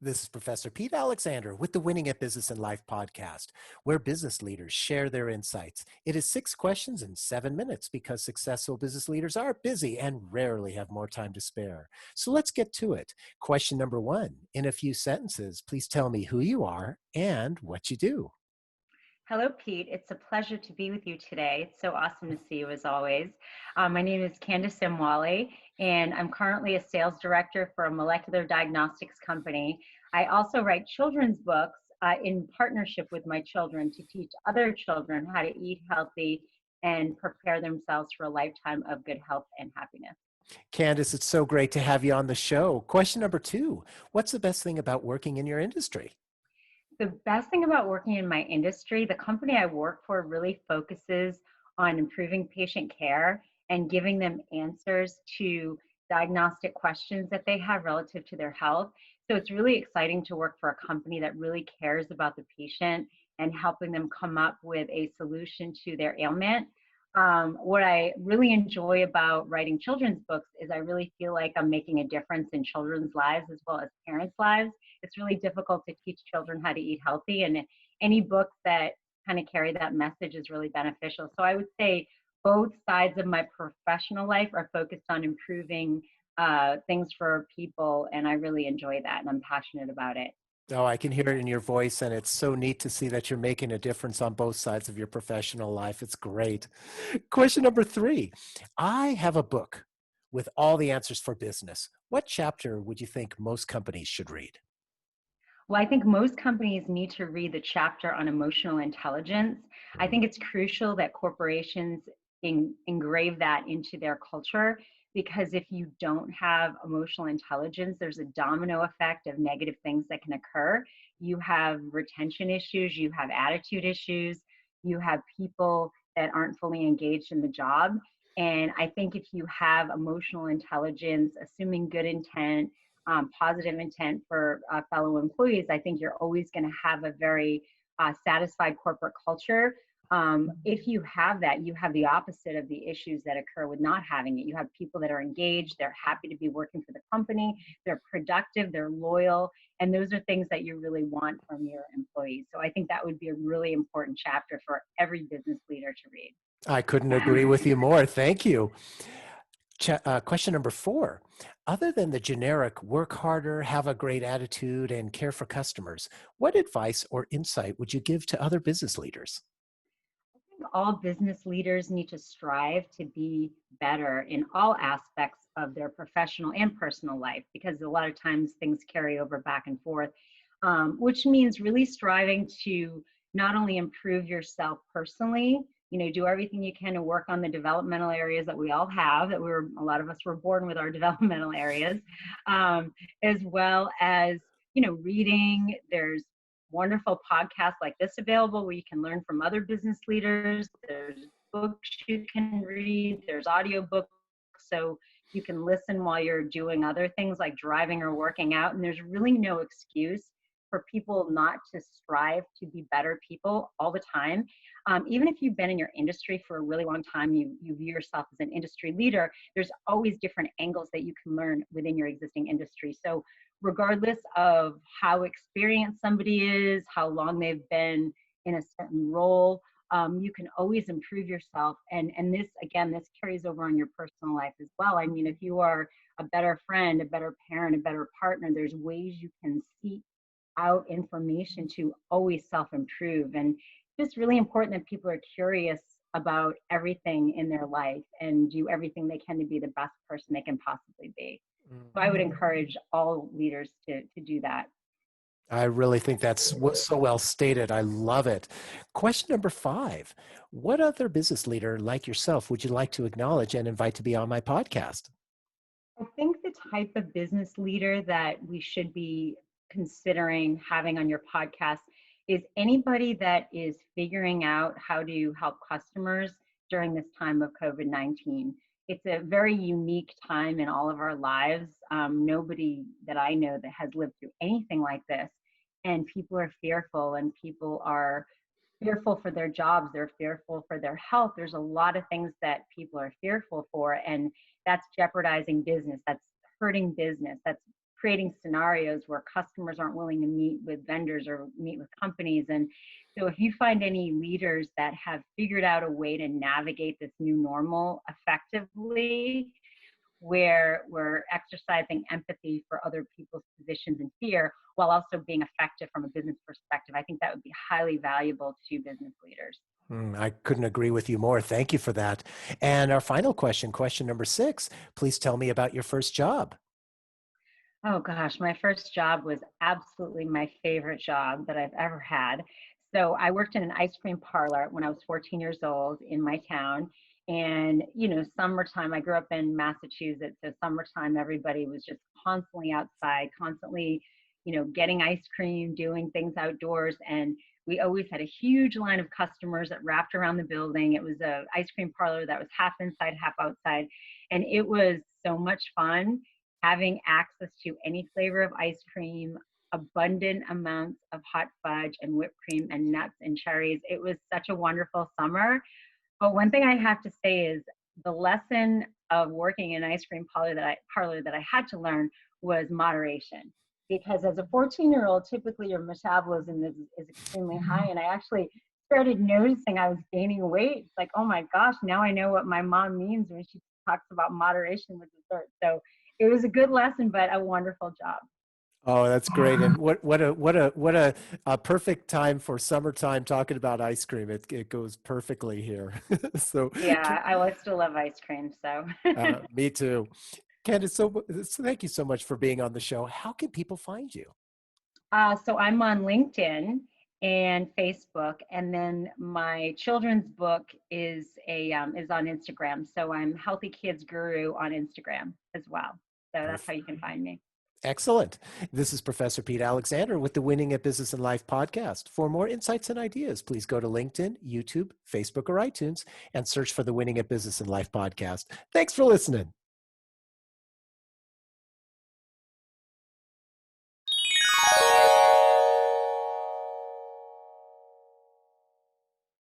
This is Professor Pete Alexander with the Winning at Business and Life podcast, where business leaders share their insights. It is 6 questions in 7 minutes because successful business leaders are busy and rarely have more time to spare. So let's get to it. Question number one, in a few sentences, please tell me who you are and what you do. Hello, Pete. It's a pleasure to be with you today. It's so awesome to see you as always. My name is Candice Imwalle, and I'm currently a sales director for a molecular diagnostics company. I also write children's books in partnership with my children to teach other children how to eat healthy and prepare themselves for a lifetime of good health and happiness. Candice, it's so great to have you on the show. Question number two, what's the best thing about working in your industry? The best thing about working in my industry, the company I work for really focuses on improving patient care and giving them answers to diagnostic questions that they have relative to their health. So it's really exciting to work for a company that really cares about the patient and helping them come up with a solution to their ailment. What I really enjoy about writing children's books is I really feel like I'm making a difference in children's lives as well as parents' lives. It's really difficult to teach children how to eat healthy, and any book that kind of carry that message is really beneficial. So I would say both sides of my professional life are focused on improving things for people, and I really enjoy that, and I'm passionate about it. Oh, I can hear it in your voice, and it's so neat to see that you're making a difference on both sides of your professional life. It's great. Question number three. I have a book with all the answers for business. What chapter would you think most companies should read? Well, I think most companies need to read the chapter on emotional intelligence. I think it's crucial that corporations engrave that into their culture, because if you don't have emotional intelligence, there's a domino effect of negative things that can occur. You have retention issues, you have attitude issues, you have people that aren't fully engaged in the job. And I think if you have emotional intelligence, assuming good intent, positive intent for fellow employees, I think you're always going to have a very satisfied corporate culture. If you have that, you have the opposite of the issues that occur with not having it. You have people that are engaged, they're happy to be working for the company, they're productive, they're loyal, and those are things that you really want from your employees. So I think that would be a really important chapter for every business leader to read. I couldn't agree with you more. Thank you. Question number four. Other than the generic work harder, have a great attitude, and care for customers, what advice or insight would you give to other business leaders? All business leaders need to strive to be better in all aspects of their professional and personal life, because a lot of times things carry over back and forth, which means really striving to not only improve yourself personally, do everything you can to work on the developmental areas that we all have, a lot of us were born with our developmental areas, as well as, reading. There's wonderful podcasts like this available where you can learn from other business leaders. There's books you can read, there's audiobooks, so you can listen while you're doing other things like driving or working out. And there's really no excuse for people not to strive to be better people all the time. Even if you've been in your industry for a really long time, you view yourself as an industry leader, there's always different angles that you can learn within your existing industry. So regardless of how experienced somebody is, how long they've been in a certain role, you can always improve yourself. And this, again, this carries over on your personal life as well. I mean, if you are a better friend, a better parent, a better partner, there's ways you can seek out information to always self-improve. And it's really important that people are curious about everything in their life and do everything they can to be the best person they can possibly be. So I would encourage all leaders to do that. I really think that's so well stated. I love it. Question number five. What other business leader like yourself would you like to acknowledge and invite to be on my podcast? I think the type of business leader that we should be considering having on your podcast is anybody that is figuring out how to help customers during this time of COVID-19. It's a very unique time in all of our lives. Nobody that I know that has lived through anything like this. And people are fearful, and people are fearful for their jobs. They're fearful for their health. There's a lot of things that people are fearful for, and that's jeopardizing business. That's hurting business. That's creating scenarios where customers aren't willing to meet with vendors or meet with companies. And so if you find any leaders that have figured out a way to navigate this new normal effectively, where we're exercising empathy for other people's positions and fear while also being effective from a business perspective, I think that would be highly valuable to business leaders. I couldn't agree with you more. Thank you for that. And our final question, question number 6, please tell me about your first job. Oh gosh, my first job was absolutely my favorite job that I've ever had. So I worked in an ice cream parlor when I was 14 years old in my town. And, summertime, I grew up in Massachusetts. So summertime, everybody was just constantly outside, constantly, getting ice cream, doing things outdoors. And we always had a huge line of customers that wrapped around the building. It was a ice cream parlor that was half inside, half outside. And it was so much fun having access to any flavor of ice cream, abundant amounts of hot fudge and whipped cream and nuts and cherries. It was such a wonderful summer. But one thing I have to say is the lesson of working in an ice cream parlor that I had to learn was moderation. Because as a 14-year-old, typically your metabolism is extremely high. And I actually started noticing I was gaining weight. It's like, oh my gosh, now I know what my mom means when she talks about moderation with dessert. So it was a good lesson, but a wonderful job. Oh, that's great. And what a perfect time for summertime talking about ice cream. It goes perfectly here. So Yeah, I still love ice cream. So, me too. Candice, so thank you so much for being on the show. How can people find you? so I'm on LinkedIn and Facebook, and then my children's book is on Instagram. So I'm Healthy Kids Guru on Instagram as well. So that's how Perfect. you can find me. Excellent. This is Professor Pete Alexander with the Winning at Business and Life podcast. For more insights and ideas, please go to LinkedIn, YouTube, Facebook, or iTunes and search for the Winning at Business and Life podcast. Thanks for listening.